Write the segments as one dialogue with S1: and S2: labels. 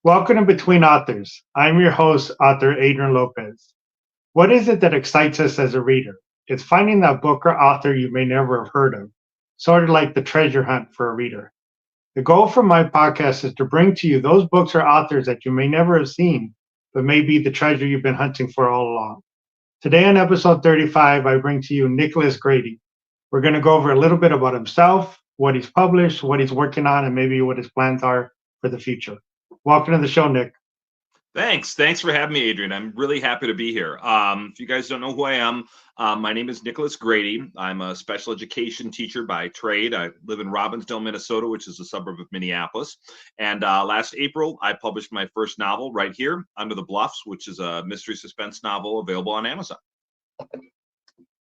S1: Welcome to Between Authors. I'm your host, author Adrian Lopez. What is it that excites us as a reader? It's finding that book or author you may never have heard of, sort of like the treasure hunt for a reader. The goal for my podcast is to bring to you those books or authors that you may never have seen, but may be the treasure you've been hunting for all along. Today on episode 35, I bring to you Nicholas Grady. We're going to go over a little bit about himself, what he's published, what he's working on, and maybe what his plans are for the future. Welcome to the show, Nick.
S2: Thanks for having me, Adrian. I'm really happy to be here. If you guys don't know who I am, my name is Nicholas Grady. I'm a special education teacher by trade. I live in Robbinsdale, Minnesota, which is a suburb of Minneapolis. And last April, I published my first novel right here, Under the Bluffs, which is a mystery suspense novel available on Amazon.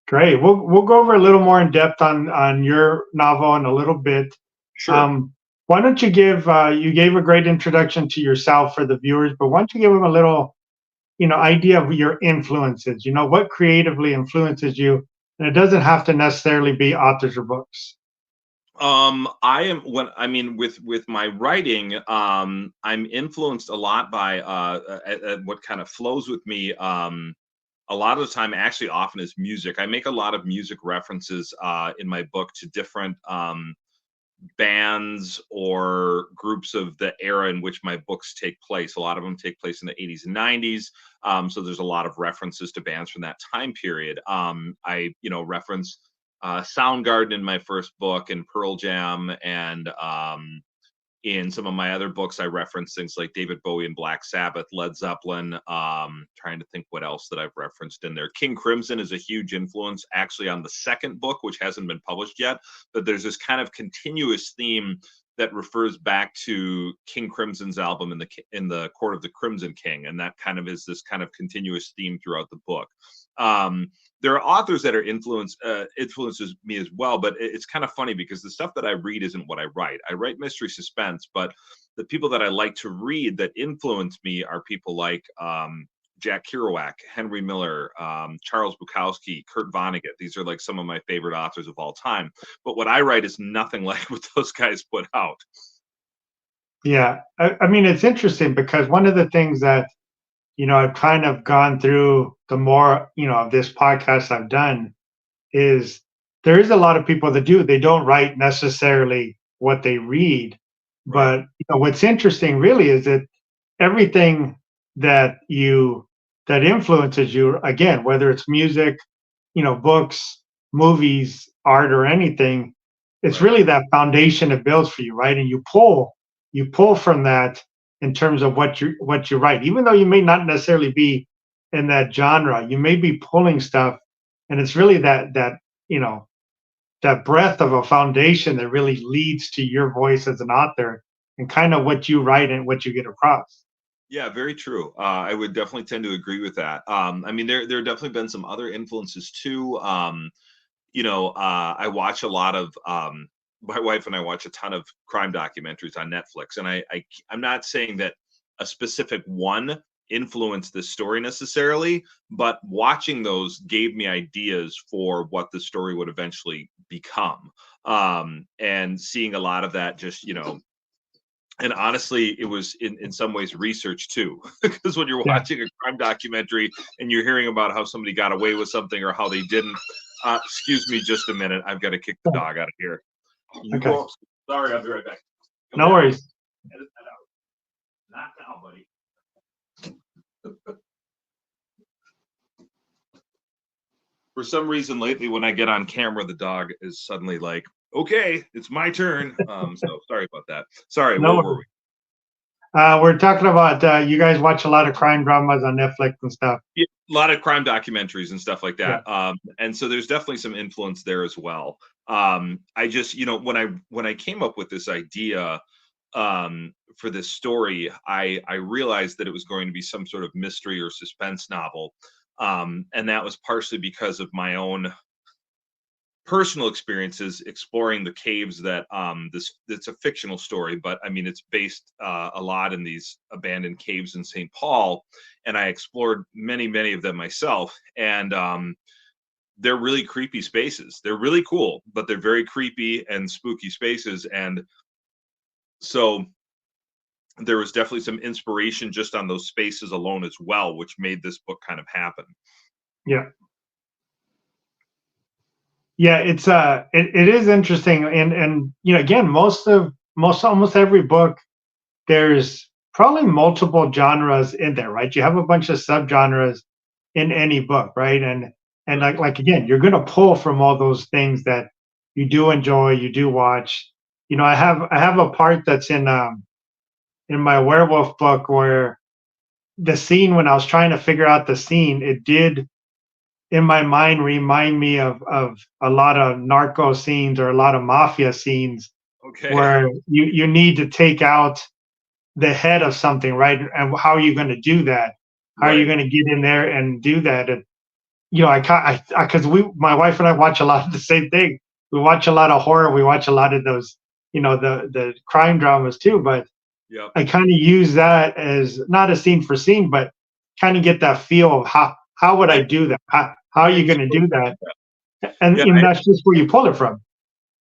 S1: Great. We'll go over a little more in depth on your novel in a little bit.
S2: Sure.
S1: Why don't you give you gave a great introduction to yourself for the viewers, but why don't you give them a little, idea of your influences? What creatively influences you, and it doesn't have to necessarily be authors or books.
S2: With my writing, I'm influenced a lot by what kind of flows with me. A lot of the time, actually, often is music. I make a lot of music references in my book to different bands or groups of the era in which my books take place. A lot of them take place in the 80s and 90s. So there's a lot of references to bands from that time period. I reference Soundgarden in my first book and Pearl Jam, and in some of my other books, I reference things like David Bowie and Black Sabbath, Led Zeppelin. Trying to think what else that I've referenced in there. King Crimson is a huge influence actually on the second book, which hasn't been published yet. But there's this kind of continuous theme that refers back to King Crimson's album in the Court of the Crimson King, and that kind of is this kind of continuous theme throughout the book. There are authors that are influences me as well, but it's kind of funny because the stuff that I read isn't what I write. I write mystery suspense, but the people that I like to read that influence me are people like Jack Kerouac, Henry Miller, Charles Bukowski, Kurt Vonnegut. These are like some of my favorite authors of all time. But what I write is nothing like what those guys put out.
S1: Yeah, I mean it's interesting because one of the things that I've kind of gone through the more of this podcast I've done is there is a lot of people that they don't write necessarily what they read,
S2: Right.
S1: but what's interesting really is that everything that that influences you, again, whether it's music, books, movies, art, or anything, it's
S2: Right.
S1: really that foundation it builds for you, right? And you pull from that in terms of what you write, even though you may not necessarily be in that genre, you may be pulling stuff, and it's really that you know that breadth of a foundation that really leads to your voice as an author and kind of what you write and what you get across.
S2: Yeah, very true. I would definitely tend to agree with that. There have definitely been some other influences too. I watch a lot of my wife and I watch a ton of crime documentaries on Netflix, and I'm not saying that a specific one influenced this story necessarily, but watching those gave me ideas for what the story would eventually become. And seeing a lot of that just, and honestly, it was in some ways research too, because when you're
S1: Yeah.
S2: watching a crime documentary and you're hearing about how somebody got away with something or how they didn't, excuse me just a minute, I've got to kick the dog out of here. You
S1: Okay.
S2: go up. Sorry, I'll be right back. Come
S1: No
S2: down.
S1: worries.
S2: Edit that out. Not now, buddy. For some reason lately, when I get on camera, the dog is suddenly like, "Okay, it's my turn." So sorry about that. Sorry,
S1: No
S2: where were
S1: worries.
S2: we?
S1: We're talking about you guys watch a lot of crime dramas on Netflix and stuff.
S2: Yeah, a lot of crime documentaries and stuff like
S1: Yeah.
S2: that. And so there's definitely some influence there as well. I just, when I came up with this idea for this story, I realized that it was going to be some sort of mystery or suspense novel. And that was partially because of my own personal experiences exploring the caves that this it's a fictional story, but I mean it's based a lot in these abandoned caves in St. Paul, and I explored many of them myself, and they're really creepy spaces. They're really cool, but they're very creepy and spooky spaces. And so there was definitely some inspiration just on those spaces alone as well, which made this book kind of happen.
S1: Yeah. Yeah, it is interesting, and again, almost every book, there's probably multiple genres in there, right? You have a bunch of subgenres in any book, right? And like again, you're gonna pull from all those things that you do enjoy, you do watch. I have a part that's in my werewolf book where the scene, when I was trying to figure out the scene, it did in my mind remind me of a lot of narco scenes or a lot of mafia scenes
S2: Okay.
S1: where you need to take out the head of something, right? And how are you going to do that? How are you
S2: Right.
S1: going to get in there and do that? And because my wife and I watch a lot of the same thing. We watch a lot of horror. We watch a lot of those, the crime dramas too. But
S2: Yep.
S1: I kind of use that as not a scene for scene, but kind of get that feel of how would I do that? How are
S2: I
S1: you going to do that? And,
S2: yeah,
S1: and that's just where you pull it from.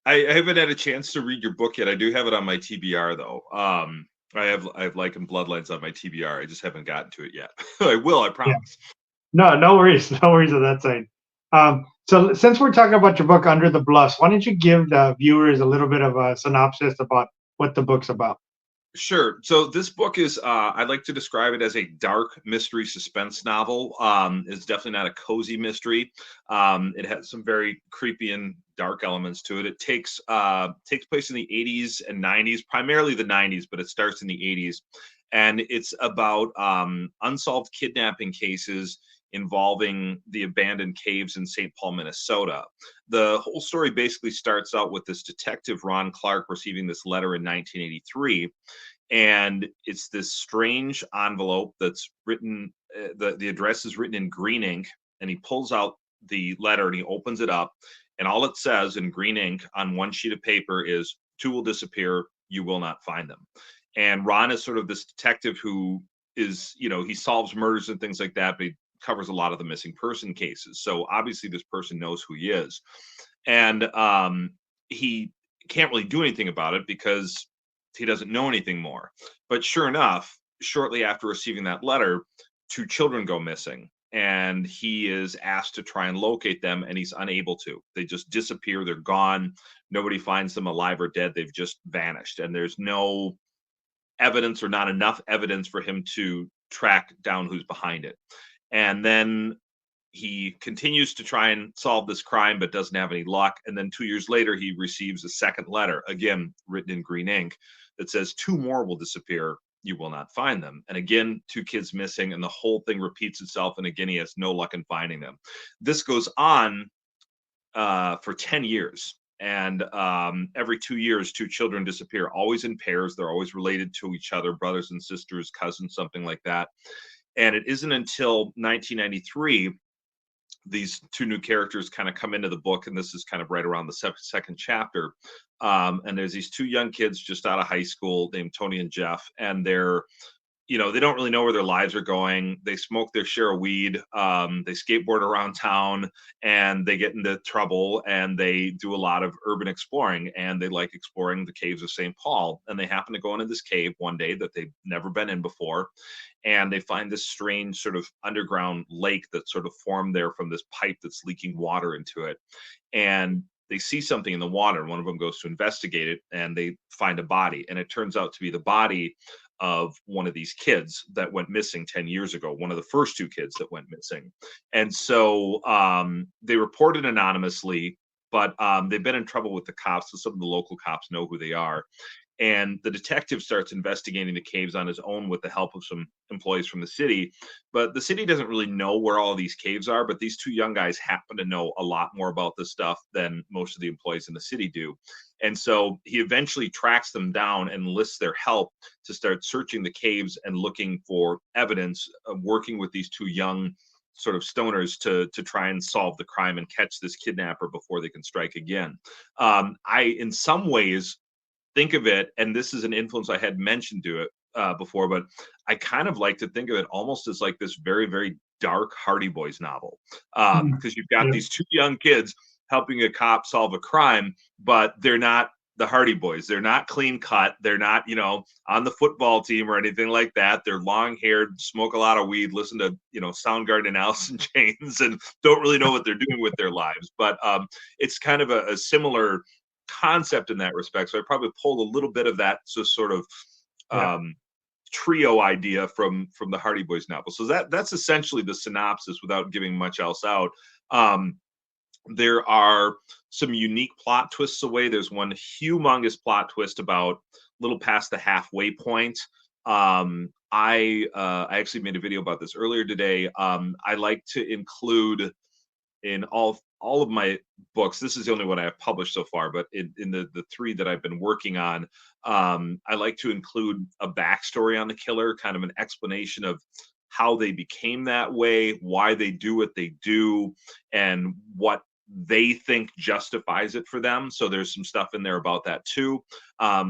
S2: I haven't had a chance to read your book yet. I do have it on my TBR though. I have like Bloodlines on my TBR. I just haven't gotten to it yet. I will, I
S1: Yeah.
S2: promise.
S1: No worries. No worries on that side. So since we're talking about your book, Under the Bluffs, why don't you give the viewers a little bit of a synopsis about what the book's about?
S2: Sure. So this book is, I'd like to describe it as a dark mystery suspense novel. It's definitely not a cozy mystery. It has some very creepy and dark elements to it. It takes place in the 80s and 90s, primarily the 90s, but it starts in the 80s, and it's about unsolved kidnapping cases involving the abandoned caves in St. Paul, Minnesota. The whole story basically starts out with this detective Ron Clark receiving this letter in 1983, and it's this strange envelope that's written, the address is written in green ink, and he pulls out the letter and he opens it up, and all it says in green ink on one sheet of paper is, two will disappear, you will not find them. And Ron is sort of this detective who is, he solves murders and things like that, but he covers a lot of the missing person cases, so obviously this person knows who he is. And he can't really do anything about it because he doesn't know anything more. But sure enough, shortly after receiving that letter, two children go missing, and he is asked to try and locate them, and he's unable to. They just disappear, they're gone. Nobody finds them alive or dead. They've just vanished, and there's no evidence, or not enough evidence, for him to track down who's behind it. And then he continues to try and solve this crime but doesn't have any luck. And then 2 years later, he receives a second letter, again written in green ink, that says, two more will disappear, you will not find them. And again, two kids missing, and the whole thing repeats itself. And again, he has no luck in finding them. This goes on for 10 years. And every 2 years, two children disappear, always in pairs. They're always related to each other, brothers and sisters, cousins, something like that. And it isn't until 1993 these two new characters kind of come into the book, and this is kind of right around the second chapter. And there's these two young kids just out of high school named Tony and Jeff, and they don't really know where their lives are going. They smoke their share of weed. They skateboard around town, and they get into trouble, and they do a lot of urban exploring, and they like exploring the caves of St. Paul. And they happen to go into this cave one day that they've never been in before. And they find this strange sort of underground lake that sort of formed there from this pipe that's leaking water into it. And they see something in the water, and one of them goes to investigate it, and they find a body. And it turns out to be the body of one of these kids that went missing 10 years ago, one of the first two kids that went missing. And so they reported anonymously, but they've been in trouble with the cops, so some of the local cops know who they are. And the detective starts investigating the caves on his own with the help of some employees from the city. But the city doesn't really know where all of these caves are, but these two young guys happen to know a lot more about this stuff than most of the employees in the city do. And so he eventually tracks them down and enlists their help to start searching the caves and looking for evidence, working with these two young sort of stoners to try and solve the crime and catch this kidnapper before they can strike again. I, in some ways, think of it, and this is an influence I had mentioned to it before, but I kind of like to think of it almost as like this very, very dark Hardy Boys novel,
S1: Mhm.
S2: because you've got
S1: Yeah.
S2: these two young kids helping a cop solve a crime, but they're not the Hardy Boys. They're not clean cut. They're not, you know, on the football team or anything like that. They're long haired, smoke a lot of weed, listen to, you know, Soundgarden and Alice in Chains, and don't really know what they're doing with their lives. But it's kind of a similar concept in that respect. So I probably pulled a little bit of that, so sort of trio idea from the Hardy Boys novel. So that's essentially the synopsis without giving much else out. There are some unique plot twists away. There's one humongous plot twist about a little past the halfway point. I actually made a video about this earlier today. I like to include in all of my books. This is the only one I have published so far, but in the three that I've been working on, I like to include a backstory on the killer, kind of an explanation of how they became that way, why they do what they do, and what they think justifies it for them. So there's some stuff in there about that too.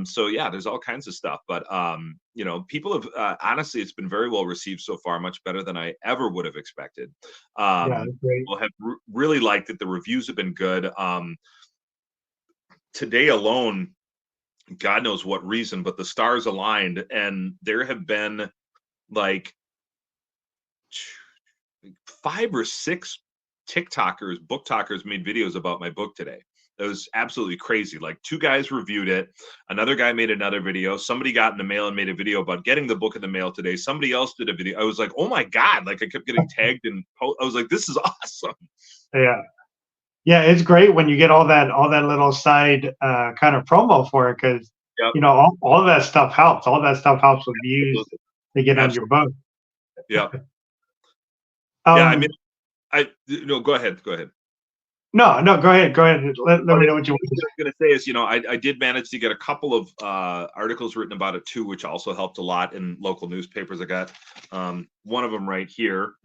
S2: So yeah, there's all kinds of stuff. But you know, people have honestly, it's been very well received so far, much better than I ever would have expected.
S1: Yeah, great.
S2: People have really liked it. The reviews have been good. Today alone, God knows what reason, but the stars aligned, and there have been like 5 or 6 TikTokers, book talkers made videos about my book today. It was absolutely crazy. Like 2 guys reviewed it. Another guy made another video. Somebody got in the mail and made a video about getting the book in the mail today. Somebody else did a video. I was like, oh my God. Like I kept getting tagged and I was like, this is awesome.
S1: Yeah. Yeah, it's great when you get all that little side kind of promo for it, because
S2: Yep.
S1: you know all that stuff helps. All that stuff helps with views to get on your book.
S2: Yeah.
S1: Yeah,
S2: I mean, no, go ahead. Go ahead.
S1: No, go ahead. Go ahead. Let me know what you want to say.
S2: What I was going to say is, you know, I did manage to get a couple of articles written about it too, which also helped a lot in local newspapers. I got one of them right here.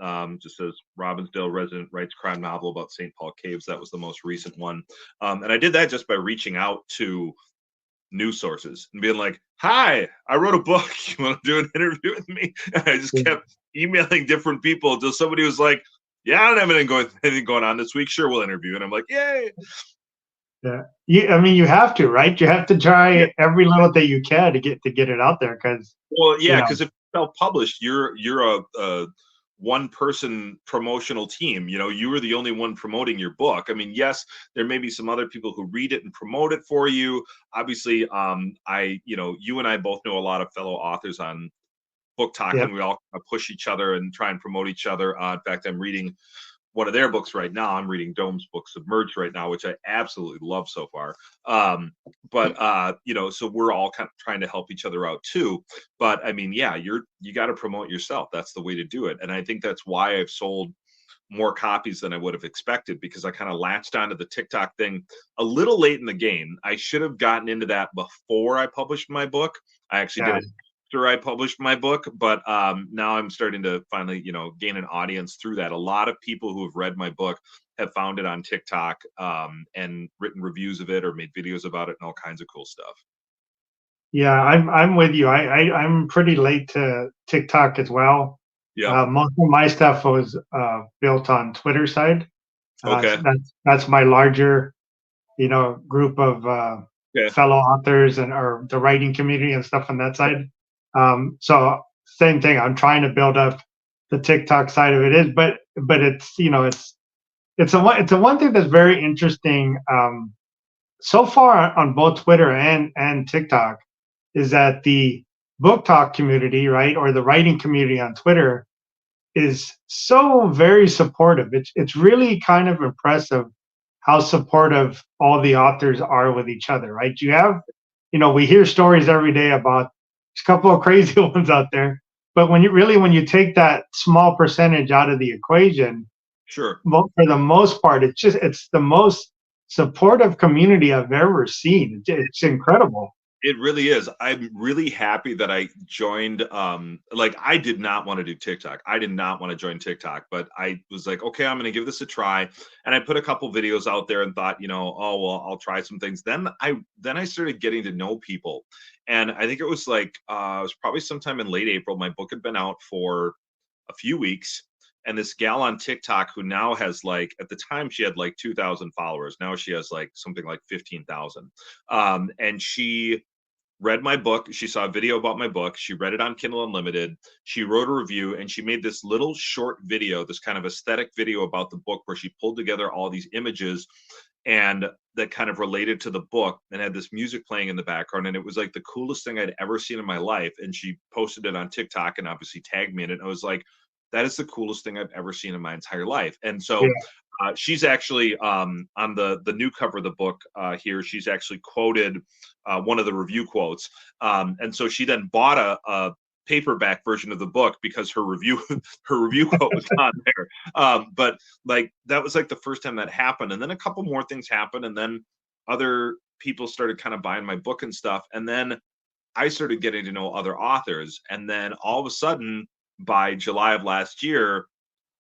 S2: Just says Robbinsdale resident writes crime novel about St. Paul Caves. That was the most recent one. And I did that just by reaching out to news sources and being like, hi, I wrote a book. You want to do an interview with me? And I just kept emailing different people until somebody was like, yeah, I don't have anything going on this week. Sure, we'll interview. And I'm like, yay.
S1: Yeah. I mean, you have to, right? You have to try every little thing you can to get it out there. Because
S2: because if you self-published, you're a one-person promotional team. You know, you were the only one promoting your book. I mean, yes, there may be some other people who read it and promote it for you. Obviously, you and I both know a lot of fellow authors on Book Talk, and we all push each other and try and promote each other. In fact, I'm reading one of their books right now. I'm reading Dome's book Submerged right now, which I absolutely love so far. So we're all kind of trying to help each other out too. But I mean, yeah, you got to promote yourself. That's the way to do it. And I think that's why I've sold more copies than I would have expected, because I kind of latched onto the TikTok thing a little late in the game. I should have gotten into that before I published my book. I actually did it after I published my book, but now I'm starting to finally, gain an audience through that. A lot of people who have read my book have found it on TikTok and written reviews of it or made videos about it and all kinds of cool stuff.
S1: Yeah, I'm with you. I'm pretty late to TikTok as well.
S2: Yeah.
S1: Most of my stuff was built on Twitter side.
S2: Okay.
S1: So that's my larger, group of fellow authors or the writing community and stuff on that side. So same thing. I'm trying to build up the TikTok side of it but it's it's a one thing that's very interesting so far on both Twitter and TikTok is that the book talk community, right, or the writing community on Twitter is so very supportive. It's really kind of impressive how supportive all the authors are with each other, right? You have, we hear stories every day about a couple of crazy ones out there, but when you take that small percentage out of the equation,
S2: sure,
S1: for the most part, it's the most supportive community I've ever seen. It's incredible.
S2: It really is. I'm really happy that I joined. I did not want to do TikTok. I did not want to join TikTok, but I was like, okay, I'm going to give this a try. And I put a couple videos out there and thought, oh, well, I'll try some things. Then I started getting to know people. And I think it was it was probably sometime in late April. My book had been out for a few weeks. and this gal on TikTok who now has like, at the time she had like 2,000 followers. Now she has like something like 15,000. And she read my book. She saw a video about my book. She read it on Kindle Unlimited. She wrote a review, and she made this little short video, this kind of aesthetic video about the book where she pulled together all these images and that kind of related to the book and had this music playing in the background. And it was like the coolest thing I'd ever seen in my life. And she posted it on TikTok and obviously tagged me in it. And I was like, that is the coolest thing I've ever seen in my entire life. And so she's actually on the new cover of the book here. She's actually quoted one of the review quotes. And so she then bought a paperback version of the book because her review quote was on there. But like that was like the first time that happened. And then a couple more things happened. And then other people started kind of buying my book and stuff. And then I started getting to know other authors. And then all of a sudden, by July of last year,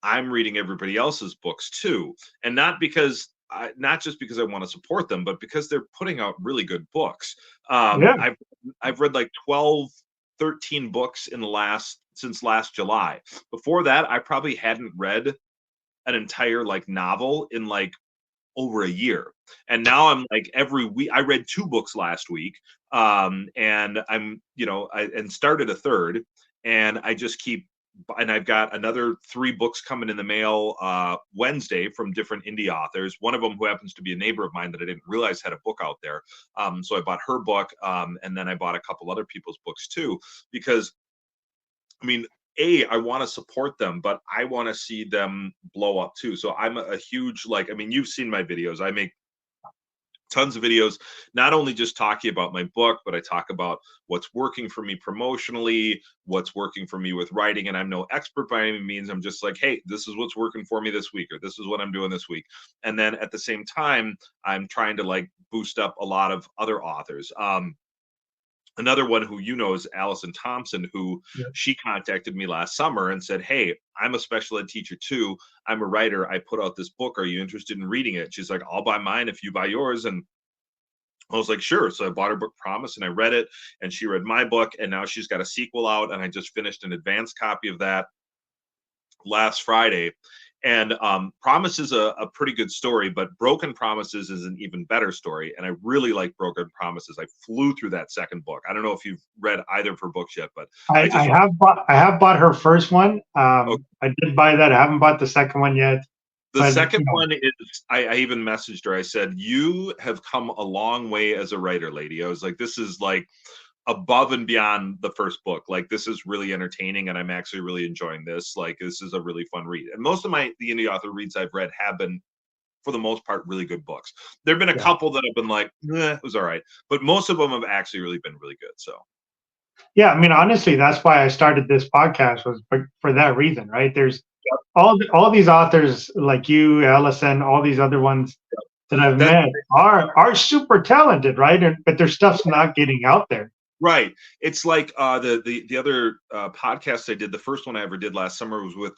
S2: I'm reading everybody else's books too. And not just because I want to support them, but because they're putting out really good books. I've read like 12, 13 books since last July. Before that, I probably hadn't read an entire like novel in like over a year. And now I'm like every week. I read 2 books last week. And I'm, and started a third, and I just keep, and I've got another 3 books coming in the mail Wednesday from different indie authors. One of them who happens to be a neighbor of mine that I didn't realize had a book out there. So I bought her book, and then I bought a couple other people's books too, because I mean, I want to support them, but I want to see them blow up too. So I'm a huge, you've seen my videos. I make tons of videos, not only just talking about my book, but I talk about what's working for me promotionally, what's working for me with writing. And I'm no expert by any means. I'm just like, hey, this is what's working for me this week, or this is what I'm doing this week. And then at the same time, I'm trying to like boost up a lot of other authors. Another one who is Allison Thompson, who she contacted me last summer and said, hey, I'm a special ed teacher too. I'm a writer. I put out this book. Are you interested in reading it? She's like, I'll buy mine if you buy yours. And I was like, sure. So I bought her book Promise, and I read it, and she read my book, and now she's got a sequel out, and I just finished an advanced copy of that last Friday. And Promise is a pretty good story, but Broken Promises is an even better story. And I really like Broken Promises. I flew through that second book. I don't know if you've read either of her books yet, but
S1: I have bought her first one. Okay. I did buy that. I haven't bought the second one yet.
S2: The second one is, I even messaged her. I said, you have come a long way as a writer, lady. I was like, this is like above and beyond the first book. Like, this is really entertaining, and I'm actually really enjoying this. Like, this is a really fun read. And most of the indie author reads I've read have been, for the most part, really good books. There have been a couple that have been like, it was all right. But most of them have actually really been really good. So
S1: yeah, I mean, honestly, that's why I started this podcast, was for that reason, right? There's all these authors like you, Allison, all these other ones that I've met are super talented, right? But their stuff's not getting out there.
S2: Right. It's like the other podcast I did. The first one I ever did last summer was with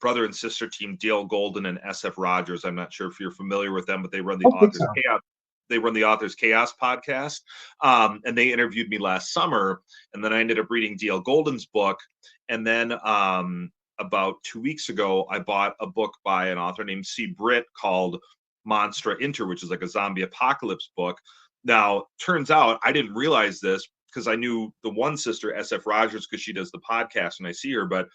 S2: brother and sister team Dale Golden and SF Rogers. I'm not sure if you're familiar with them, but they run the Authors Chaos. They run the Authors Chaos podcast, and they interviewed me last summer. And then I ended up reading Dale Golden's book, and then about 2 weeks ago, I bought a book by an author named C. Britt called Monstra Inter, which is like a zombie apocalypse book. Now, turns out I didn't realize this because I knew the one sister, SF Rogers, because she does the podcast and I see her, but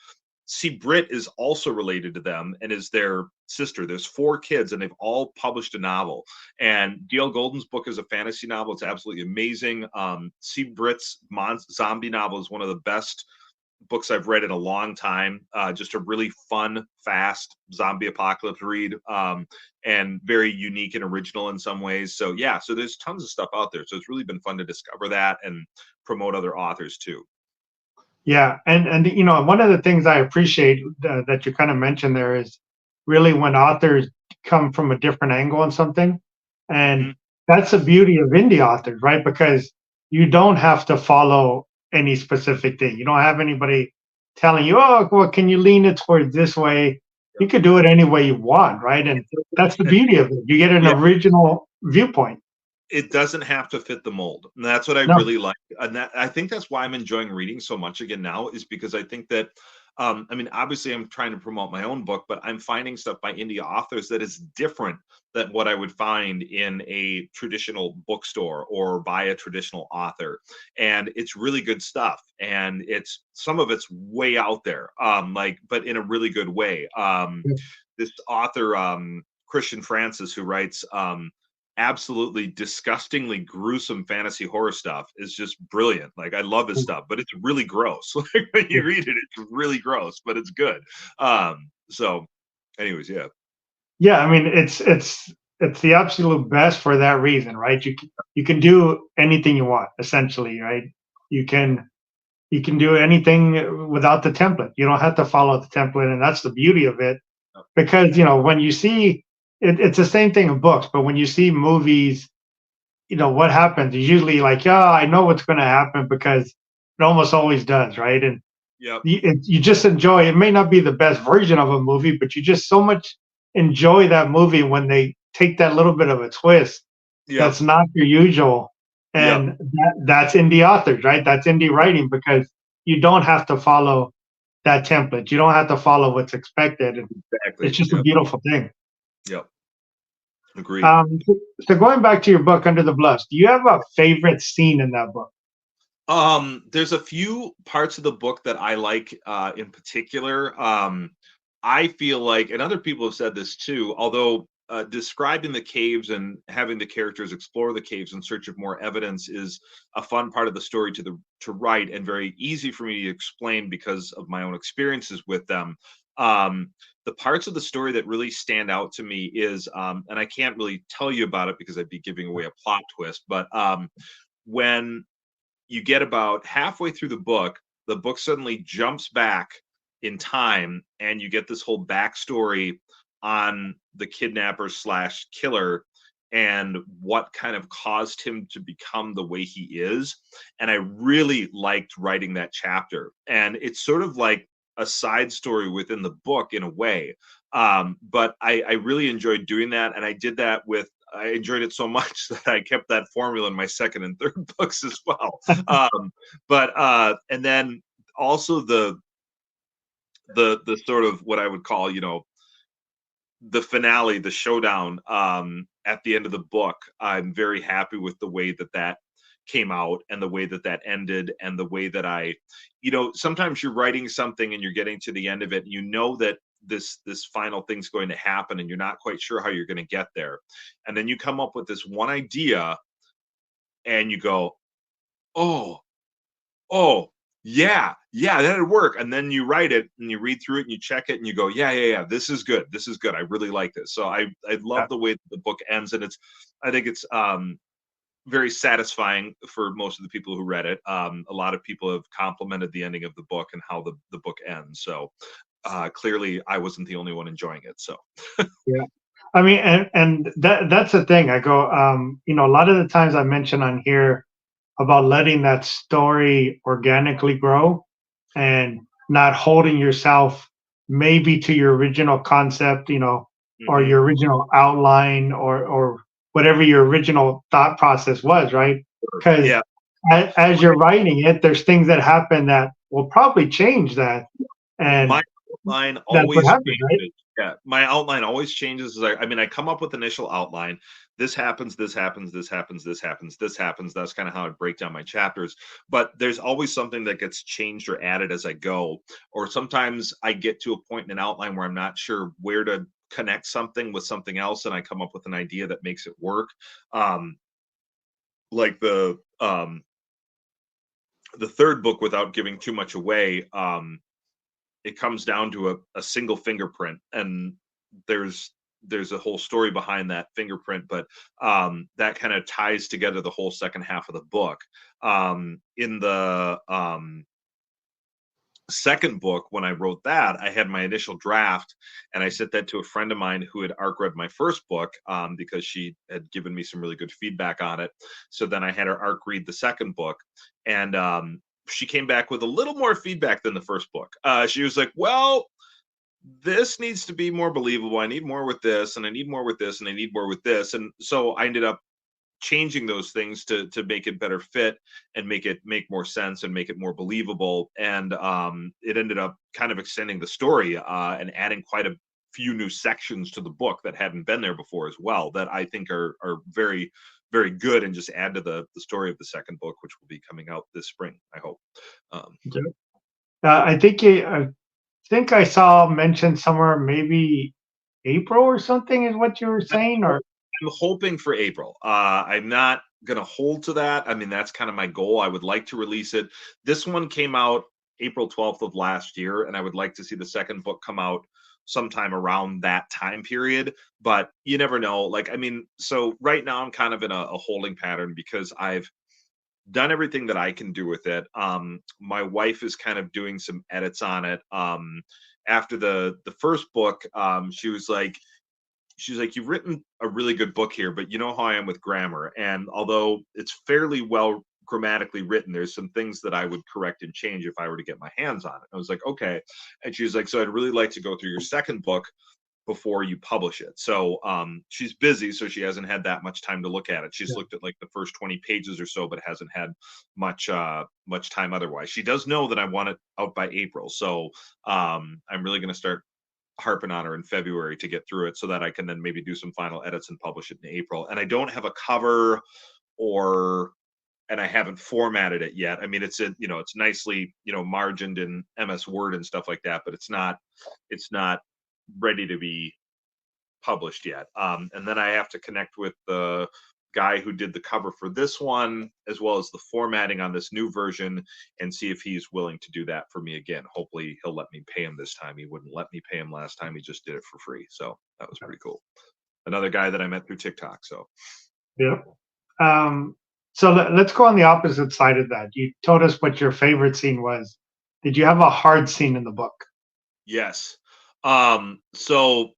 S2: C. Britt is also related to them and is their sister. There's 4 kids, and they've all published a novel. And Dale Golden's book is a fantasy novel. It's absolutely amazing. C. Britt's zombie novel is one of the best books I've read in a long time. Just a really fun, fast zombie apocalypse read, and very unique and original in some ways. So yeah, so there's tons of stuff out there. So it's really been fun to discover that and promote other authors too.
S1: Yeah, and one of the things I appreciate that you kind of mentioned there is really when authors come from a different angle on something, and that's the beauty of indie authors, right? Because you don't have to follow any specific thing. You don't have anybody telling you, oh, well, can you lean it towards this way? You could do it any way you want, right? And that's the beauty of it. You get an original viewpoint.
S2: It doesn't have to fit the mold. And that's what I really like. And I think that's why I'm enjoying reading so much again now, is because I think that I mean, obviously I'm trying to promote my own book, but I'm finding stuff by indie authors that is different than what I would find in a traditional bookstore or by a traditional author. And it's really good stuff. And it's some of it's way out there, like, but in a really good way. This author, Christian Francis, who writes absolutely disgustingly gruesome fantasy horror stuff, is just brilliant. Like, I love his stuff, but it's really gross. Like, when you read it, it's really gross, but it's good. So anyways, yeah.
S1: Yeah, I mean, it's the absolute best for that reason, right? You can do anything you want, essentially, right? You can you can do anything without the template. You don't have to follow the template, and that's the beauty of it. Because when you see it's the same thing in books, but when you see movies, what happens is usually like, yeah, I know what's going to happen because it almost always does, right? And
S2: Yep.
S1: you just enjoy. It may not be the best version of a movie, but you just so much enjoy that movie when they take that little bit of a twist
S2: Yep.
S1: that's not your usual,
S2: Yep.
S1: and that's indie authors, right? That's indie writing because you don't have to follow that template. You don't have to follow what's expected, and
S2: Exactly.
S1: it's just a
S2: Yep.
S1: beautiful thing.
S2: Yep. Agreed.
S1: So going back to your book, Under the Bluffs, do you have a favorite scene in that book?
S2: There's a few parts of the book that I like in particular. I feel like, and other people have said this too, although describing the caves and having the characters explore the caves in search of more evidence is a fun part of the story to write and very easy for me to explain because of my own experiences with them. The parts of the story that really stand out to me is, and I can't really tell you about it because I'd be giving away a plot twist, but when you get about halfway through the book suddenly jumps back in time, and you get this whole backstory on the kidnapper slash killer and what kind of caused him to become the way he is. And I really liked writing that chapter. And it's sort of like a side story within the book in a way. But I really enjoyed doing that. And I enjoyed it so much that I kept that formula in my second and third books as well. And then also the sort of what I would call, the finale, the showdown at the end of the book. I'm very happy with the way that came out and the way that ended and the way that sometimes you're writing something and you're getting to the end of it and you know that this final thing's going to happen and you're not quite sure how you're going to get there, and then you come up with this one idea and you go, oh yeah, that'd work, and then you write it and you read through it and you check it and you go, yeah, this is good, I really like this. So I love the way that the book ends, and I think it's very satisfying for most of the people who read it. A lot of people have complimented the ending of the book and how the book ends. So clearly I wasn't the only one enjoying it. So
S1: Yeah. I mean, and that's the thing. I go, a lot of the times I mention on here about letting that story organically grow and not holding yourself maybe to your original concept, or your original outline, or whatever your original thought process was, right? Because
S2: yeah,
S1: as you're writing it, there's things that happen that will probably change that,
S2: my
S1: and
S2: outline
S1: that's what
S2: always
S1: happens, right?
S2: changes. Yeah, my outline always changes. I mean, I come up with initial outline. This happens, this happens, this happens, this happens, this happens. That's kind of how I break down my chapters. But there's always something that gets changed or added as I go. Or sometimes I get to a point in an outline where I'm not sure where to connect something with something else, and I come up with an idea that makes it work. Um, like the third book, without giving too much away, it comes down to a single fingerprint, and there's a whole story behind that fingerprint, but that kind of ties together the whole second half of the book. In the second book, when I wrote that, I had my initial draft and I sent that to a friend of mine who had arc read my first book, because she had given me some really good feedback on it. So then I had her arc read the second book, and she came back with a little more feedback than the first book. She was like, well, this needs to be more believable. I need more with this, and I need more with this, and I need more with this. And so I ended up changing those things to make it better fit and make more sense and make it more believable. And it ended up kind of extending the story and adding quite a few new sections to the book that hadn't been there before as well, that I think are very, very good and just add to the story of the second book, which will be coming out this spring, I hope.
S1: Yeah. I think I saw mentioned somewhere maybe April or something is what you were saying, or
S2: I'm hoping for April. I'm not going to hold to that. I mean, that's kind of my goal. I would like to release it. This one came out April 12th of last year, and I would like to see the second book come out sometime around that time period. But you never know. Like, I mean, so right now I'm kind of in a holding pattern because I've done everything that I can do with it. My wife is kind of doing some edits on it. After the first book, she's like, you've written a really good book here, but you know how I am with grammar. And although it's fairly well grammatically written, there's some things that I would correct and change if I were to get my hands on it. I was like, okay. And she was like, so I'd really like to go through your second book before you publish it. So she's busy, so she hasn't had that much time to look at it. She's looked at like the first 20 pages or so, but hasn't had much time otherwise. She does know that I want it out by April. So I'm really going to start harping on her in February to get through it so that I can then maybe do some final edits and publish it in April. And I don't have a cover and I haven't formatted it yet. I mean, it's nicely, margined in MS Word and stuff like that, but it's not ready to be published yet. And then I have to connect with the guy who did the cover for this one, as well as the formatting on this new version, and see if he's willing to do that for me again. Hopefully he'll let me pay him this time. He wouldn't let me pay him last time. He just did it for free. So that was pretty cool. Another guy that I met through TikTok. So
S1: yeah. So let's go on the opposite side of that. You told us what your favorite scene was. Did you have a hard scene in the book?
S2: Yes. So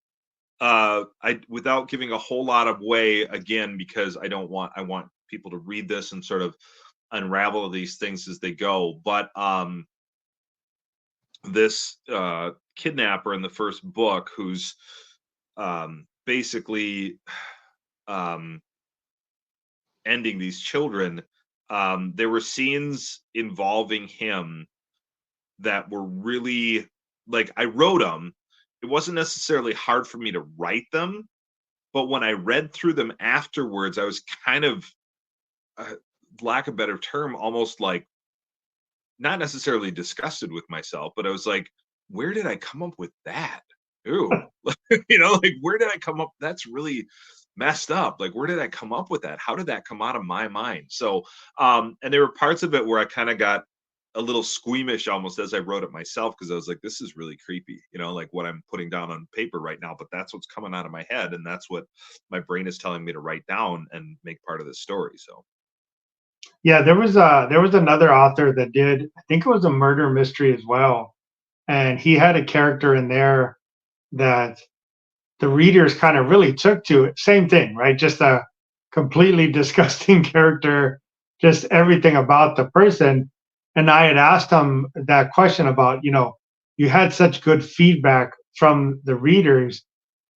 S2: I, without giving a whole lot of way, again, because I want people to read this and sort of unravel these things as they go. But this kidnapper in the first book, who's basically ending these children, there were scenes involving him that were really, like, I wrote them. It wasn't necessarily hard for me to write them, but when I read through them afterwards, I was kind of, lack of a better term, almost like not necessarily disgusted with myself, but I was like, where did I come up with that? Ooh, like, where did I come up? That's really messed up. Like, where did I come up with that? How did that come out of my mind? So, and there were parts of it where I kind of got a little squeamish almost as I wrote it myself, because I was like, this is really creepy, like what I'm putting down on paper right now, but that's what's coming out of my head, and that's what my brain is telling me to write down and make part of this story. So
S1: yeah, there was another author that did, I think it was a murder mystery as well, and he had a character in there that the readers kind of really took to it. Same thing, right? Just a completely disgusting character, just everything about the person. And I had asked him that question about, you had such good feedback from the readers.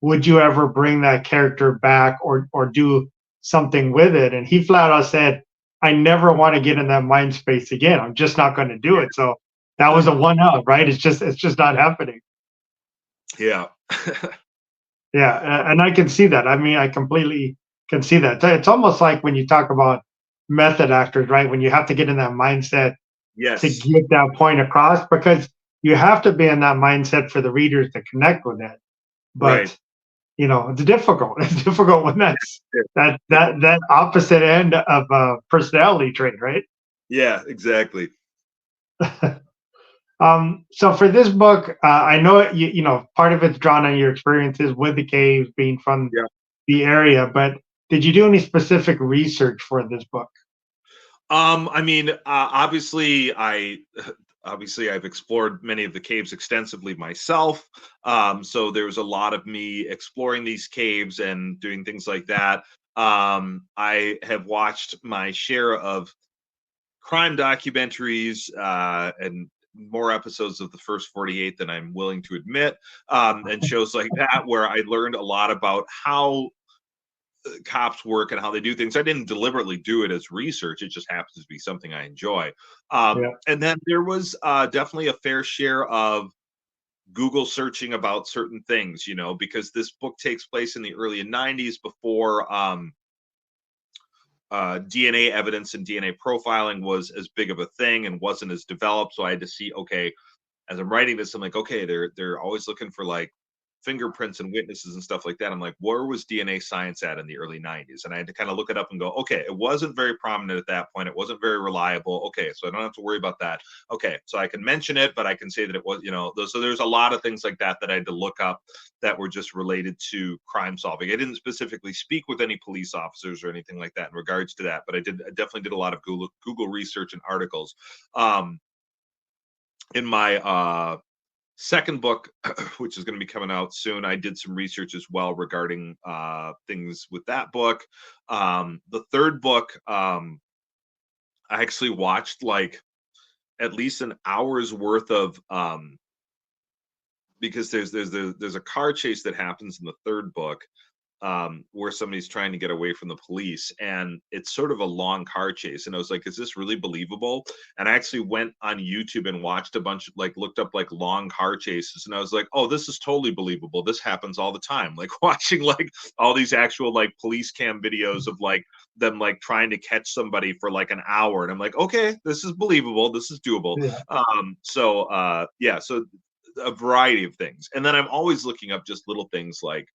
S1: Would you ever bring that character back or do something with it? And he flat out said, I never want to get in that mind space again. I'm just not going to do it. So that was a one out, right? It's just not happening.
S2: Yeah.
S1: Yeah, and I can see that. I mean, I completely can see that. It's almost like when you talk about method actors, right? When you have to get in that mindset to
S2: Yes.
S1: get that point across, because you have to be in that mindset for the readers to connect with it. But
S2: Right.
S1: it's difficult. It's difficult when that's that opposite end of a personality trait, right?
S2: Yeah, exactly.
S1: So for this book, I know part of it's drawn on your experiences with the caves, being from
S2: Yeah.
S1: the area, but did you do any specific research for this book?
S2: I mean, obviously I've explored many of the caves extensively myself. So there's a lot of me exploring these caves and doing things like that. I have watched my share of crime documentaries and more episodes of the first 48 than I'm willing to admit, and shows like that, where I learned a lot about how cops work and how they do things. I didn't deliberately do it as research. It just happens to be something I enjoy.
S1: Yeah.
S2: And then there was definitely a fair share of Google searching about certain things, because this book takes place in the early 90s before DNA evidence and DNA profiling was as big of a thing and wasn't as developed. So I had to see, okay, as I'm writing this, I'm like, okay, they're always looking for like fingerprints and witnesses and stuff like that. I'm like, where was DNA science at in the early 90s? And I had to kind of look it up and go, okay, it wasn't very prominent at that point. It wasn't very reliable. Okay, so I don't have to worry about that. Okay, so I can mention it, but I can say that it was, so there's a lot of things like that that I had to look up that were just related to crime solving. I didn't specifically speak with any police officers or anything like that in regards to that, but I definitely did a lot of Google research and articles. In my second book, which is going to be coming out soon, I did some research as well regarding things with that book. The third book, I actually watched like at least an hour's worth of because there's a car chase that happens in the third book, where somebody's trying to get away from the police, and it's sort of a long car chase. And I was like, is this really believable? And I actually went on YouTube and watched a bunch of, like, looked up like long car chases, and I was like, oh, this is totally believable. This happens all the time. Like watching like all these actual like police cam videos of like them like trying to catch somebody for like an hour. And I'm like, okay, this is believable. This is doable.
S1: Yeah.
S2: So a variety of things. And then I'm always looking up just little things like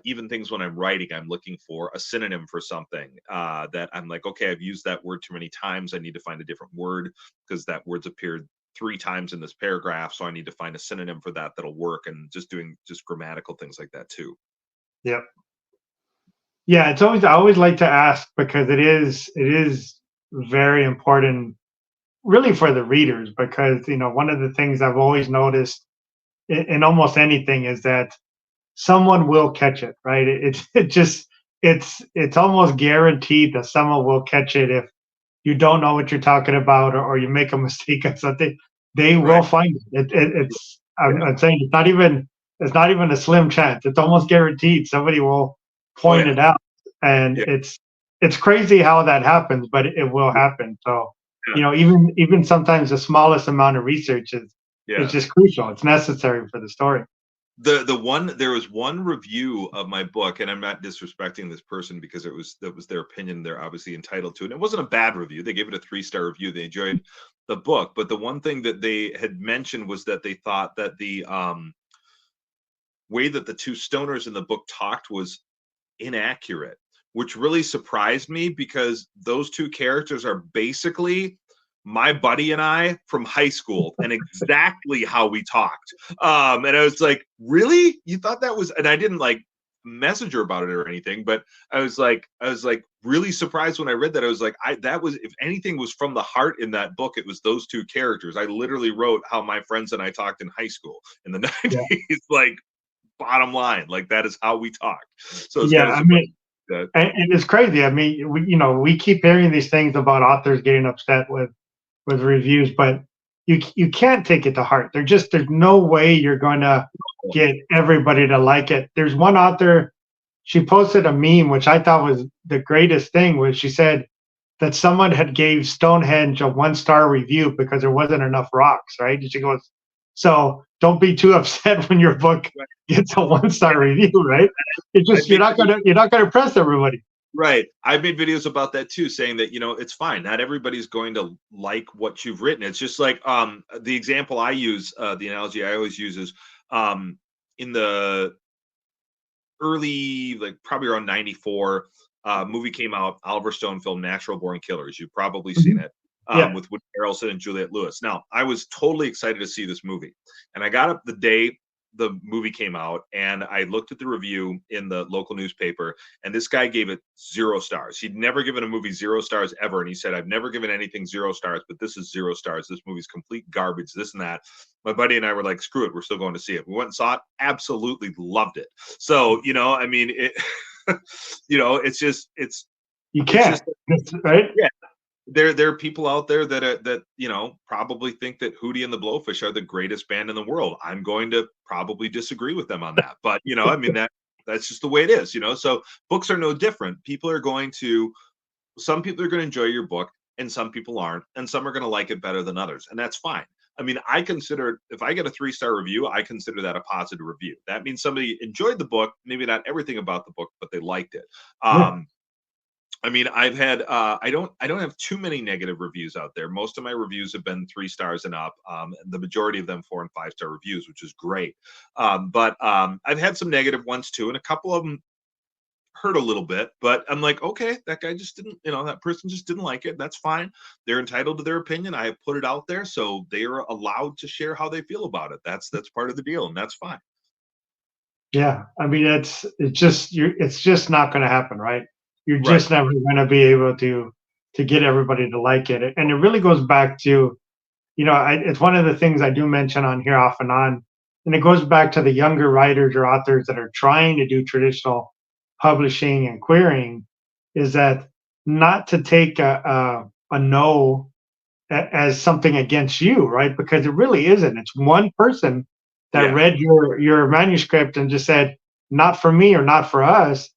S2: even things when I'm writing, I'm looking for a synonym for something that I'm like, okay, I've used that word too many times. I need to find a different word because that word's appeared 3 times in this paragraph. So I need to find a synonym for that that'll work, and just doing just grammatical things like that too.
S1: Yep. Yeah, I always like to ask because it is very important really for the readers because one of the things I've always noticed in almost anything is that someone will catch it, right? It's almost guaranteed that someone will catch it if you don't know what you're talking about, or you make a mistake on something. They will
S2: Right.
S1: find it's
S2: Yeah.
S1: I'm saying it's not even a slim chance. It's almost guaranteed somebody will
S2: Oh
S1: point
S2: yeah.
S1: it out, and
S2: Yeah.
S1: it's crazy how that happens, but it will happen. So
S2: Yeah.
S1: even sometimes the smallest amount of research is
S2: Yeah.
S1: just crucial. It's necessary for the story.
S2: There was one review of my book, and I'm not disrespecting this person because that was their opinion. They're obviously entitled to it. And it wasn't a bad review. They gave it a 3-star review. They enjoyed the book, but the one thing that they had mentioned was that they thought that the way that the two stoners in the book talked was inaccurate, which really surprised me because those two characters are basically my buddy and I from high school and exactly how we talked. And I was like, really? You thought that was, and I didn't like message her about it or anything, but I was like really surprised when I read that. I was like, that was, if anything was from the heart in that book, it was those two characters. I literally wrote how my friends and I talked in high school in the
S1: Yeah.
S2: 90s. Like, bottom line, like that is how we talk. So it's
S1: Yeah,
S2: kind of
S1: I
S2: surprising
S1: mean,
S2: that.
S1: and it's crazy. I mean, we keep hearing these things about authors getting upset with reviews, but you can't take it to heart. There's no way you're going to get everybody to like it. There's one author, she posted a meme which I thought was the greatest thing, was she said that someone had gave Stonehenge a 1-star review because there wasn't enough rocks, right? And she goes, so don't be too upset when your book gets a 1-star review, right? It's
S2: I
S1: just
S2: made
S1: you're not gonna impress everybody.
S2: Right. I've made videos about that too, saying that, it's fine. Not everybody's going to like what you've written. It's just like the example I use, the analogy I always use is in the early, like probably around 94, movie came out, Oliver Stone film Natural Born Killers. You've probably seen
S1: Mhm.
S2: it.
S1: Yeah.
S2: With Woody Harrelson and Juliette Lewis. Now, I was totally excited to see this movie, and I got up the day the movie came out, and I looked at the review in the local newspaper, and this guy gave it 0 stars. He'd never given a movie 0 stars ever, and he said, "I've never given anything 0 stars, but this is 0 stars. This movie's complete garbage. This and that." My buddy and I were like, "Screw it, we're still going to see it." We went and saw it, absolutely loved it. So, I mean, it, it's just,
S1: You
S2: it's
S1: can't,
S2: just,
S1: right?
S2: yeah. There are people out there that probably think that Hootie and the Blowfish are the greatest band in the world. I'm going to probably disagree with them on that, but I mean That's just the way it is, So books are no different. Some people are going to enjoy your book and some people aren't, and some are going to like it better than others, and that's fine. I mean, I consider, if I get a 3-star review, I consider that a positive review. That means somebody enjoyed the book, maybe not everything about the book, but they liked it.
S1: Yeah.
S2: I mean, I've had I don't have too many negative reviews out there. Most of my reviews have been 3 stars and up. The majority of them 4 and 5-star reviews, which is great. But I've had some negative ones too, and a couple of them hurt a little bit. But I'm like, okay, that guy just didn't, that person just didn't like it. That's fine. They're entitled to their opinion. I have put it out there, so they are allowed to share how they feel about it. That's part of the deal, and that's fine.
S1: Yeah, I mean, it's just not going to happen, right? You're
S2: Right.
S1: just never going to be able to get everybody to like it, and it really goes back to, it's one of the things I do mention on here off and on, and it goes back to the younger writers or authors that are trying to do traditional publishing and querying, is that not to take a no as something against you, right? Because it really isn't. It's one person that
S2: Yeah.
S1: read your manuscript and just said, "Not for me" or "Not for us."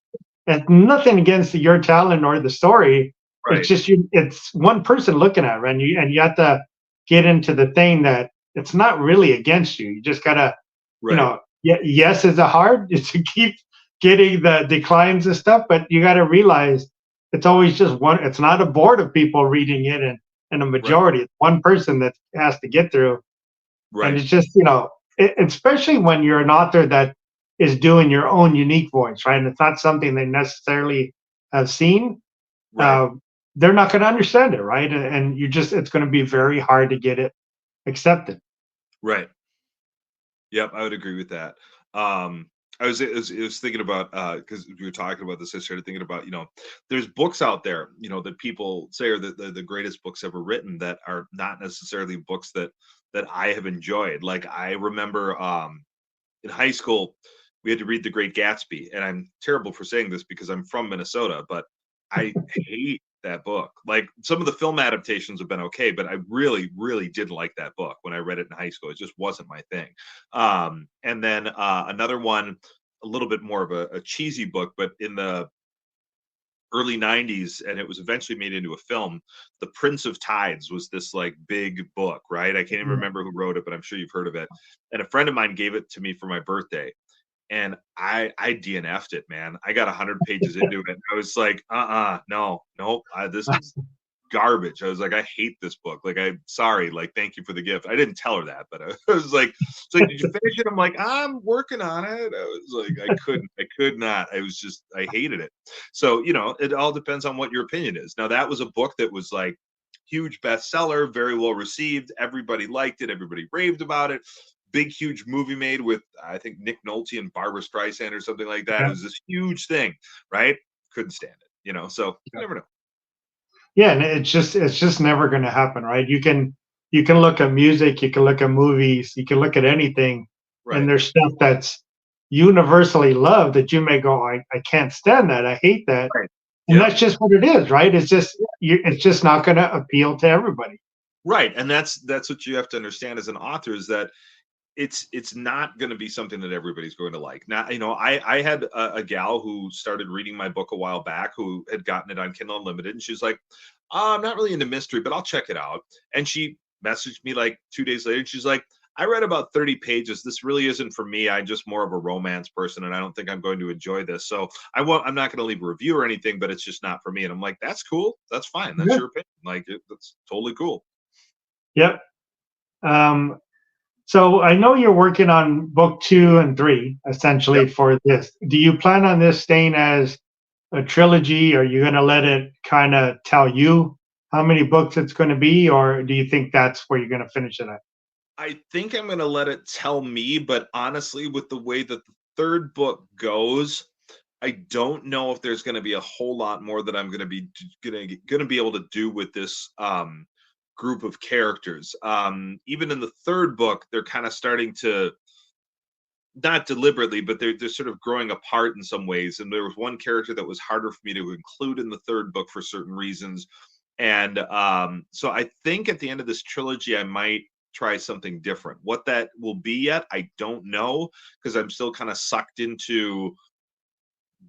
S1: And nothing against your talent or the story. It's
S2: Right.
S1: just you. It's one person looking at it, right? And you have to get into the thing that it's not really against you. You just gotta,
S2: Right.
S1: yes, is it hard to keep getting the declines and stuff, but you got to realize it's always just one. It's not a board of people reading it, and a
S2: Right.
S1: majority. It's one person that has to get through, and
S2: Right.
S1: it's just especially when you're an author that is doing your own unique voice, right? And it's not something they necessarily have seen.
S2: Right.
S1: Uh, they're not going to understand it, right? And it's going to be very hard to get it accepted.
S2: Right. Yep, I would agree with that. I was thinking about, because we were talking about this, I started thinking about, there's books out there, that people say are the greatest books ever written that are not necessarily books that I have enjoyed. Like I remember in high school, we had to read The Great Gatsby, and I'm terrible for saying this because I'm from Minnesota, but I hate that book. Like some of the film adaptations have been okay, but I really, really didn't like that book when I read it in high school. It just wasn't my thing. And then another one, a little bit more of a cheesy book, but in the early 90s, and it was eventually made into a film. The Prince of Tides was this like big book, right? I can't even remember who wrote it, but I'm sure you've heard of it. And a friend of mine gave it to me for my birthday, and I DNF'd it, man. I got 100 pages into it. I was like, no, nope, this is garbage. I was like, I hate this book. Like, I'm sorry. Like, thank you for the gift. I didn't tell her that, but I was like, so did you finish it? I'm like, I'm working on it. I was like, I could not. I hated it. So, it all depends on what your opinion is. Now, that was a book that was like huge bestseller, very well received. Everybody liked it. Everybody raved about it. Big, huge movie made with, I think, Nick Nolte and Barbara Streisand or something like that. It
S1: Yeah.
S2: was this huge thing, right? Couldn't stand it, so you never know.
S1: Yeah, and it's just never going to happen, right? You can look at music, you can look at movies, you can look at anything, and
S2: Right.
S1: there's stuff that's universally loved that you may go, I can't stand that, I hate that,
S2: Right.
S1: and
S2: Yep.
S1: that's just what it is, right? It's just not going to appeal to everybody.
S2: Right. And that's what you have to understand as an author is that it's not going to be something that everybody's going to like. Now, I had a gal who started reading my book a while back who had gotten it on Kindle Unlimited, and she's like, I'm not really into mystery, but I'll check it out. And she messaged me like 2 days later, and she's like, I read about 30 pages. This really isn't for me. I'm just more of a romance person, and I don't think I'm going to enjoy this. So I'm not going to leave a review or anything, but it's just not for me. And I'm like, that's cool. That's fine. That's
S1: Yeah.
S2: your opinion. Like, that's totally cool.
S1: Yep. Um, so I know you're working on book 2 and 3
S2: Yep.
S1: essentially for this. Do you plan on this staying as a trilogy? Are you going to let it kind of tell you how many books it's going to be, or do you think that's where you're going to finish it at?
S2: I think I'm going to let it tell me, but honestly, with the way that the third book goes, I don't know if there's going to be a whole lot more that I'm going to be going to be able to do with this group of characters. Even in the third book, they're kind of starting to, not deliberately, but they're sort of growing apart in some ways. And there was one character that was harder for me to include in the third book for certain reasons. And so I think at the end of this trilogy, I might try something different. What that will be yet, I don't know, because I'm still kind of sucked into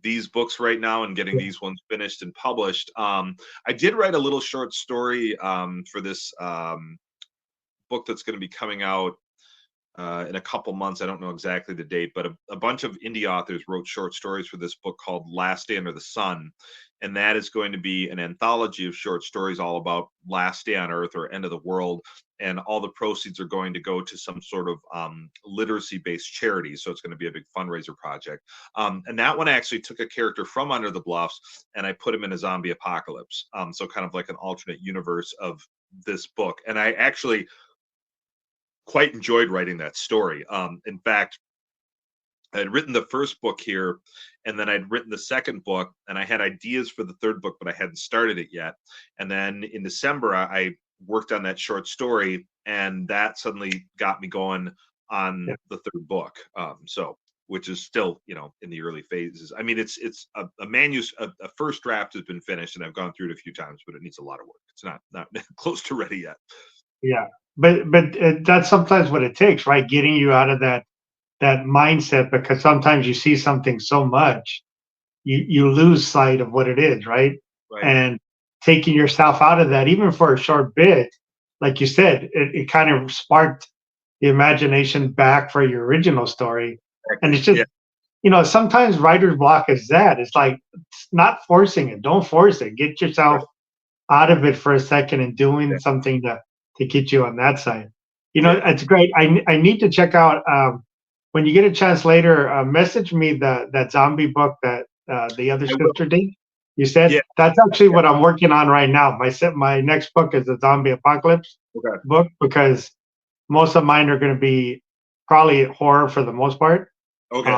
S2: these books right now and getting these ones finished and published. I did write a little short story for this book that's going to be coming out in a couple months. I don't know exactly the date, but a bunch of indie authors wrote short stories for this book called Last Day Under the Sun. And that is going to be an anthology of short stories all about last day on Earth or end of the world. And all the proceeds are going to go to some sort of literacy based charity. So it's going to be a big fundraiser project. And that one actually took a character from Under the Bluffs and I put him in a zombie apocalypse. So kind of like an alternate universe of this book. And I actually quite enjoyed writing that story. In fact, I had written the first book here, and then I'd written the second book, and I had ideas for the third book, but I hadn't started it yet. And then in December, I worked on that short story, and that suddenly got me going on the third book. Which is still, in the early phases. I mean, it's a first draft has been finished, and I've gone through it a few times, but it needs a lot of work. It's not close to ready yet.
S1: Yeah, but that's sometimes what it takes, right? Getting you out of that mindset, because sometimes you see something so much, you lose sight of what it is, right?
S2: Right.
S1: And taking yourself out of that, even for a short bit, like you said, it kind of sparked the imagination back for your original story. And it's just, sometimes writer's block is that. It's like, it's not forcing it. Don't force it. Get yourself out of it for a second and doing something to get you on that side. It's great. I need to check out, when you get a chance later, message me that zombie book that the other sister did. You said that's actually what I'm working on right now. My next book is a zombie apocalypse book, because most of mine are going to be probably horror for the most part.
S2: Okay.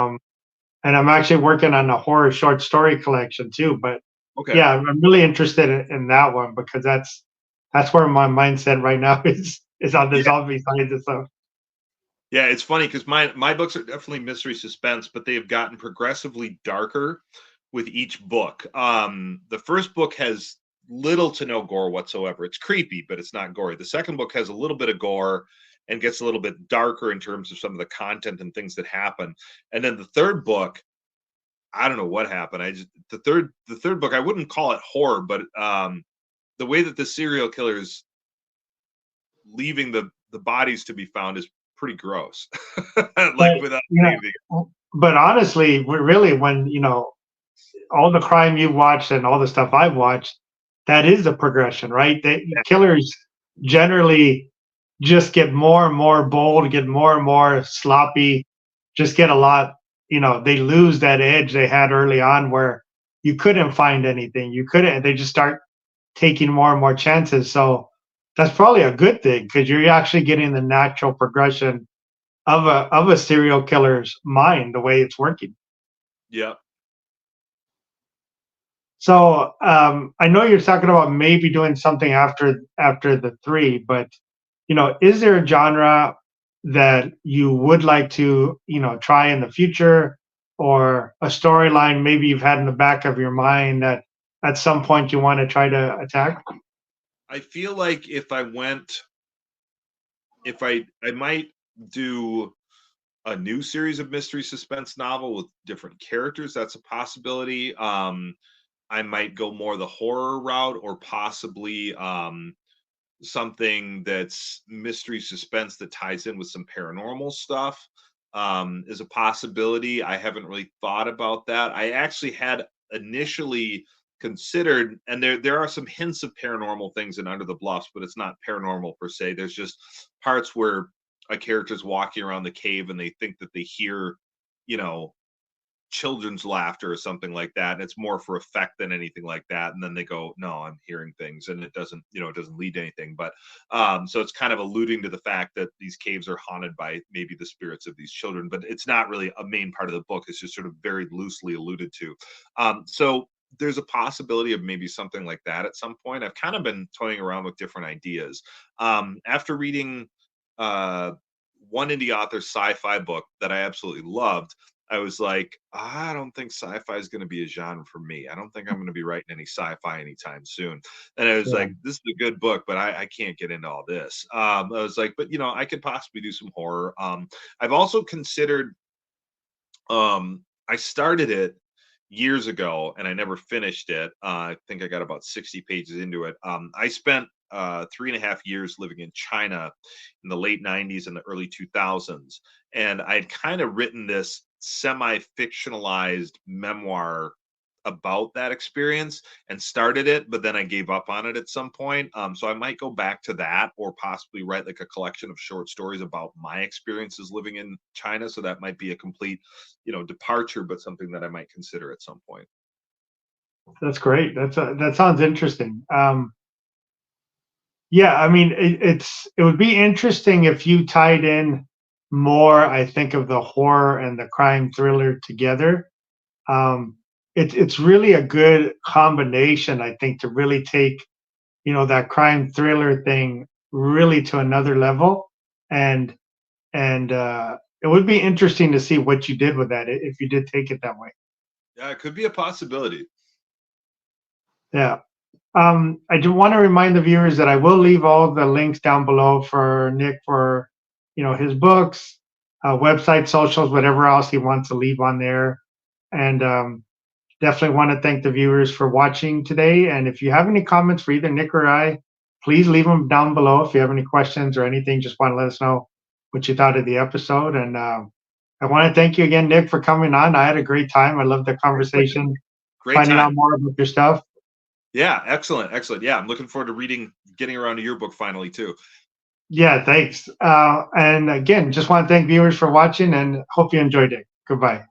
S1: And I'm actually working on a horror short story collection too. But yeah, I'm really interested in that one, because that's where my mindset right now is on the zombie side of stuff.
S2: Yeah, it's funny because my books are definitely mystery suspense, but they have gotten progressively darker with each book. The first book has little to no gore whatsoever. It's creepy, but it's not gory. The second book has a little bit of gore and gets a little bit darker in terms of some of the content and things that happen. And then the third book, I don't know what happened. The third book, I wouldn't call it horror, but the way that the serial killer is leaving the bodies to be found is pretty gross. Without anything.
S1: But honestly, really, when all the crime you watched and all the stuff I've watched, that is the progression, right? Killers generally just get more and more bold, get more and more sloppy, just get a lot, they lose that edge they had early on where you couldn't find anything. They just start taking more and more chances. So that's probably a good thing, because you're actually getting the natural progression of a serial killer's mind, the way it's working.
S2: Yeah.
S1: So I know you're talking about maybe doing something after the three, but is there a genre that you would like to try in the future, or a storyline maybe you've had in the back of your mind that at some point you want to try to attack?
S2: I feel like if I might do a new series of mystery suspense novel with different characters. That's a possibility. I might go more the horror route, or possibly something that's mystery suspense that ties in with some paranormal stuff, is a possibility. I haven't really thought about that. I actually had initially considered, and there are some hints of paranormal things in Under the Bluffs, but it's not paranormal per se. There's just parts where a character's walking around the cave and they think that they hear, children's laughter or something like that, and it's more for effect than anything like that, and then they go, no, I'm hearing things, and it doesn't lead to anything. But so it's kind of alluding to the fact that these caves are haunted by maybe the spirits of these children, but it's not really a main part of the book. It's just sort of very loosely alluded to. So there's a possibility of maybe something like that at some point. I've kind of been toying around with different ideas after reading one indie author's sci-fi book that I absolutely loved. I was like, I don't think sci-fi is going to be a genre for me. I don't think I'm going to be writing any sci-fi anytime soon. And I was like, this is a good book, but I can't get into all this. I was like, but I could possibly do some horror. I've also considered, I started it years ago, and I never finished it. I think I got about 60 pages into it. I spent 3.5 years living in China in the late 90s and the early 2000s. And I had kind of written this semi-fictionalized memoir about that experience and started it, but then I gave up on it at some point. So I might go back to that, or possibly write like a collection of short stories about my experiences living in China. So that might be a complete, departure, but something that I might consider at some point.
S1: That's great. That sounds interesting. Yeah, I mean, it would be interesting if you tied in more, I think, of the horror and the crime thriller together. It's really a good combination, I think, to really take, that crime thriller thing really to another level. And it would be interesting to see what you did with that if you did take it that way.
S2: Yeah, it could be a possibility.
S1: Yeah. I do want to remind the viewers that I will leave all the links down below for Nick for, his books, website, socials, whatever else he wants to leave on there. And definitely want to thank the viewers for watching today. And if you have any comments for either Nick or I, please leave them down below. If you have any questions or anything, just want to let us know what you thought of the episode. And I want to thank you again, Nick, for coming on. I had a great time. I loved the conversation,
S2: Great
S1: finding
S2: time.
S1: out more about your stuff.
S2: Yeah, excellent. Yeah, I'm looking forward to getting around to your book finally too.
S1: Yeah, thanks. And again, just want to thank viewers for watching and hope you enjoyed it. Goodbye.